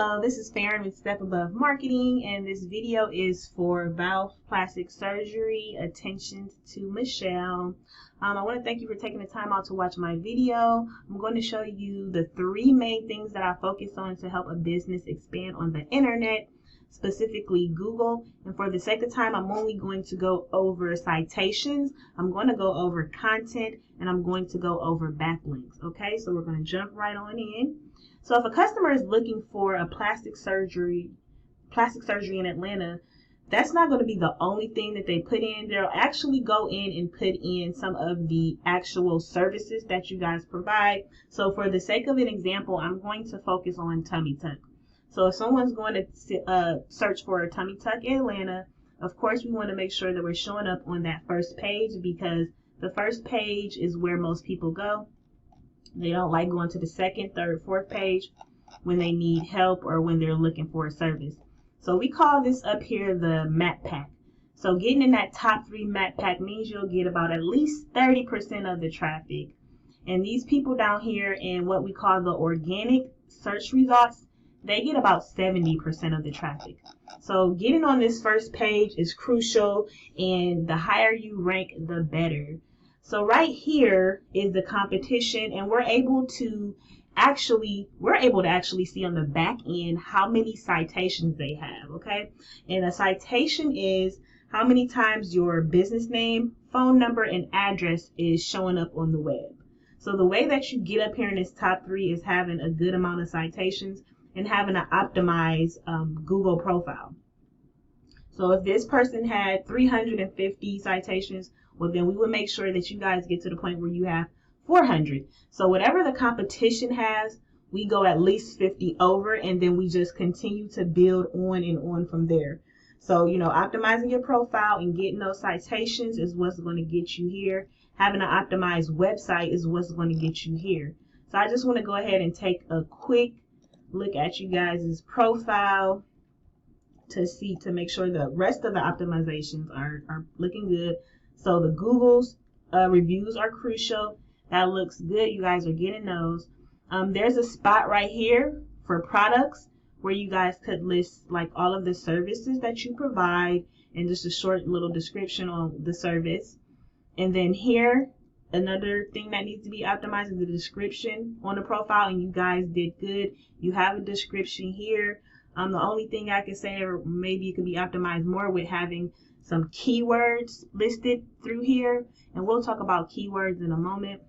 Hello, this is Farron with Step Above Marketing, and this video is for valve plastic surgery. Attention to Michelle. I want to thank you for taking the time out to watch my video. I'm going to show you the 3 main things that I focus on to help a business expand on the internet, specifically Google. And for the sake of time, I'm only going to go over citations. I'm going to go over content, and I'm going to go over backlinks. Okay, so we're going to jump right on in. So if a customer is looking for a plastic surgery in Atlanta, that's not going to be the only thing that they put in. They'll actually go in and put in some of the actual services that you guys provide. So for the sake of an example, I'm going to focus on tummy tuck. So if someone's going to search for a tummy tuck in Atlanta, of course we want to make sure that we're showing up on that first page, because the first page is where most people go. They don't like going to the second, third, fourth page when they need help or when they're looking for a service. So we call this up here the map pack. So getting in that top 3 map pack means you'll get about at least 30% of the traffic. And these people down here in what we call the organic search results, they get about 70% of the traffic. So getting on this first page is crucial, and the higher you rank, the better. So right here is the competition, and we're able to actually see on the back end how many citations they have, okay? And a citation is how many times your business name, phone number, and address is showing up on the web. So the way that you get up here in this top 3 is having a good amount of citations and having an optimized Google profile. So if this person had 350 citations, well, then we would make sure that you guys get to the point where you have 400. So whatever the competition has, we go at least 50 over, and then we just continue to build on and on from there. So, optimizing your profile and getting those citations is what's going to get you here. Having an optimized website is what's going to get you here. So I just want to go ahead and take a quick look at you guys' profile to make sure the rest of the optimizations are looking good. So the Google's reviews are crucial. That looks good. You guys are getting those. There's a spot right here for products where you guys could list like all of the services that you provide and just a short little description on the service. And then here, another thing that needs to be optimized is the description on the profile, and you guys did good. You have a description here. The only thing I can say, or maybe it could be optimized more with having some keywords listed through here, and we'll talk about keywords in a moment.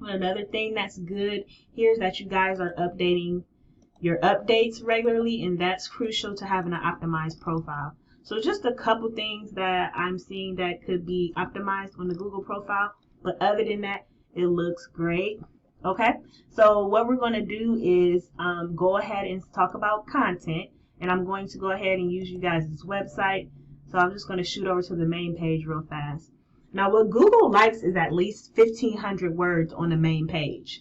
But another thing that's good here is that you guys are updating your updates regularly, and that's crucial to having an optimized profile. So just a couple things that I'm seeing that could be optimized on the Google profile, but other than that, it looks great. Okay, so what we're going to do is go ahead and talk about content, and I'm going to go ahead and use you guys' website. So I'm just going to shoot over to the main page real fast. Now what Google likes is at least 1,500 words on the main page,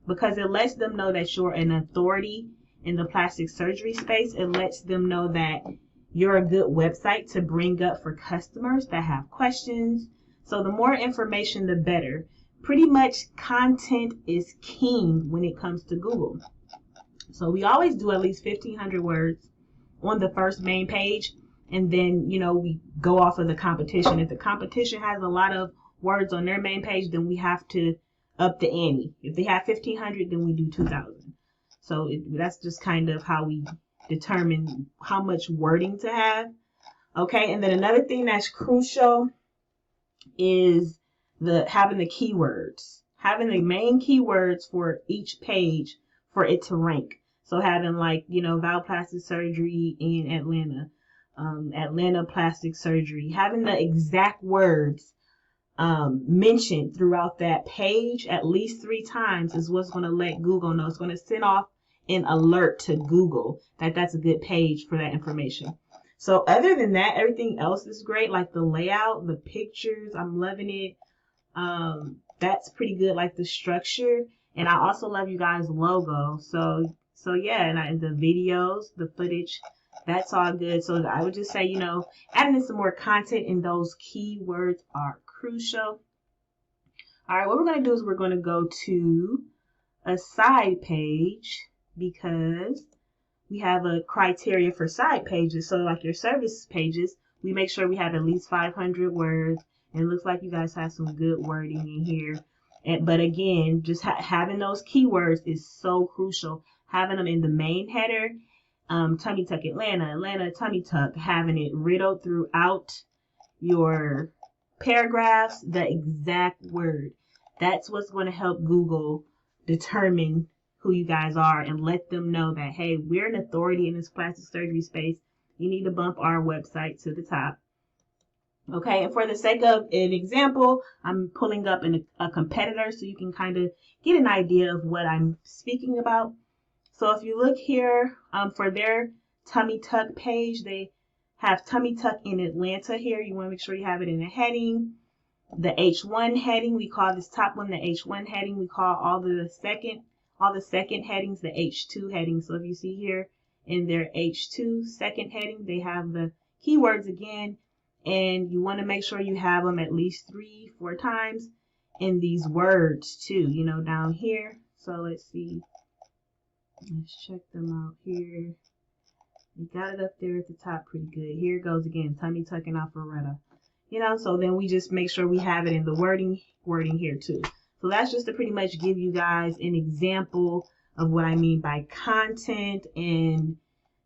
because it lets them know that you're an authority in the plastic surgery space. It lets them know that you're a good website to bring up for customers that have questions. So the more information, the better. Pretty much content is king when it comes to Google. So we always do at least 1,500 words on the first main page. And then, we go off of the competition. If the competition has a lot of words on their main page, then we have to up the ante. If they have 1,500, then we do 2,000. So that's just kind of how we determine how much wording to have. Okay, and then another thing that's crucial is having the keywords. Having the main keywords for each page for it to rank. So having valve plastic surgery in Atlanta. Atlanta plastic surgery, having the exact words mentioned throughout that page at least 3 times is what's going to let Google know. It's going to send off an alert to Google that that's a good page for that information. So other than that, everything else is great, like the layout, the pictures, I'm loving it. That's pretty good, like the structure, and I also love you guys' logo. So yeah, and the videos, the footage, that's all good. So I would just say, adding in some more content in those keywords are crucial. All right, what we're going to do is we're going to go to a side page, because we have a criteria for side pages. So like your service pages, we make sure we have at least 500 words. And it looks like you guys have some good wording in here. But again, just having those keywords is so crucial. Having them in the main header, tummy tuck Atlanta, Atlanta tummy tuck, having it riddled throughout your paragraphs, the exact word. That's what's going to help Google determine who you guys are and let them know that, hey, we're an authority in this plastic surgery space. You need to bump our website to the top. Okay, and for the sake of an example, I'm pulling up a competitor so you can kind of get an idea of what I'm speaking about. So if you look here for their tummy tuck page, they have tummy tuck in Atlanta here. You want to make sure you have it in a heading. The H1 heading, we call this top one the H1 heading. We call all the second headings the H2 heading. So if you see here in their H2 second heading, they have the keywords again. And you want to make sure you have them at least 3-4 times in these words too, you know, down here. So let's see. Let's check them out here. You got it up there at the top pretty good. Here it goes again, tummy tucking Alpharetta. You know, so then we just make sure we have it in the wording here too. So that's just to pretty much give you guys an example of what I mean by content and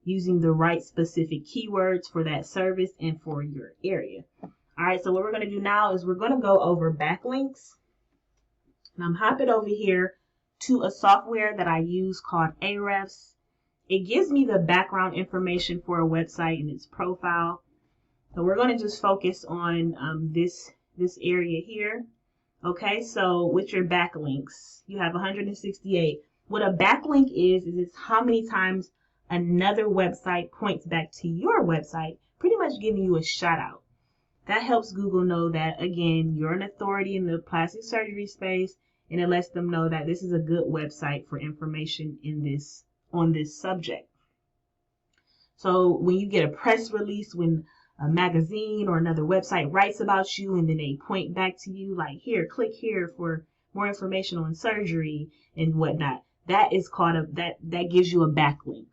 using the right specific keywords for that service and for your area. All right, so what we're going to do now is we're going to go over backlinks. And I'm hopping over here to a software that I use called Ahrefs. It gives me the background information for a website and its profile. So we're going to just focus on this area here. Okay, so with your backlinks, you have 168. What a backlink is it's how many times another website points back to your website, pretty much giving you a shout out. That helps Google know that, again, you're an authority in the plastic surgery space, and it lets them know that this is a good website for information on this subject. So when you get a press release, when a magazine or another website writes about you and then they point back to you like, here, click here for more information on surgery and whatnot, that is called that gives you a backlink.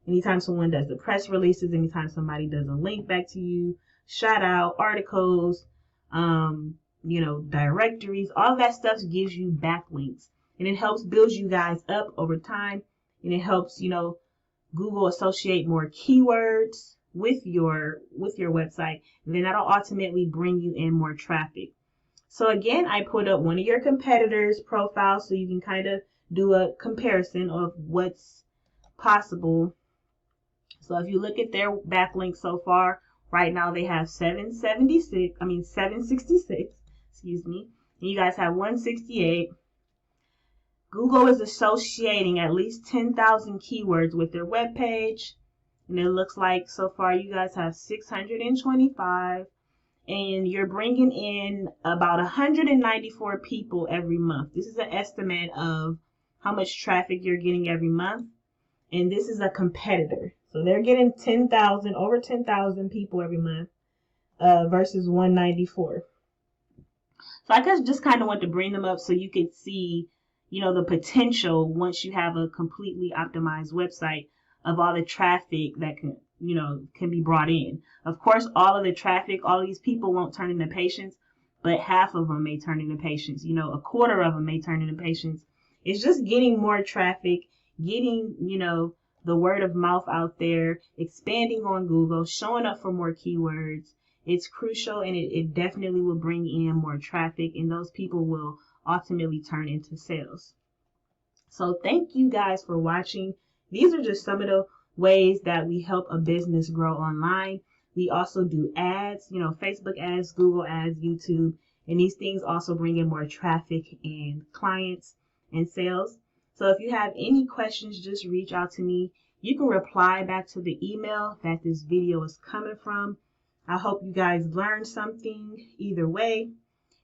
Anytime someone does the press releases, anytime somebody does a link back to you, shout out, articles, you know, directories, all that stuff gives you backlinks. And it helps build you guys up over time. And it helps, you know, Google associate more keywords with your website. And then that'll ultimately bring you in more traffic. So again, I put up one of your competitors' profiles so you can kind of do a comparison of what's possible. So if you look at their backlinks so far, right now they have 766, excuse me. And you guys have 168. Google is associating at least 10,000 keywords with their webpage. And it looks like so far you guys have 625. And you're bringing in about 194 people every month. This is an estimate of how much traffic you're getting every month. And this is a competitor. So they're getting over 10,000 people every month versus 194. So I just kind of want to bring them up so you could see, you know, the potential once you have a completely optimized website of all the traffic that can be brought in. Of course, all of the traffic, all of these people won't turn into patients, but half of them may turn into patients. You know, a quarter of them may turn into patients. It's just getting more traffic, getting, you know, the word of mouth out there, expanding on Google, showing up for more keywords. It's crucial, and it definitely will bring in more traffic, and those people will ultimately turn into sales. So thank you guys for watching. These are just some of the ways that we help a business grow online. We also do ads, you know, Facebook ads, Google ads, YouTube, and these things also bring in more traffic and clients and sales. So if you have any questions, just reach out to me. You can reply back to the email that this video is coming from. I hope you guys learned something either way.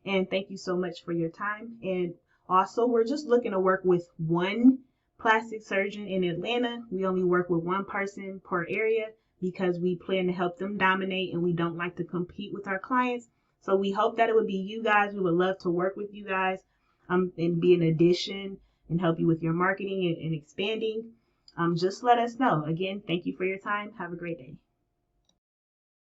And thank you so much for your time. And also, we're just looking to work with one plastic surgeon in Atlanta. We only work with one person per area because we plan to help them dominate and we don't like to compete with our clients. So we hope that it would be you guys. We would love to work with you guys and be an addition and help you with your marketing and expanding. just let us know. Again, thank you for your time. Have a great day.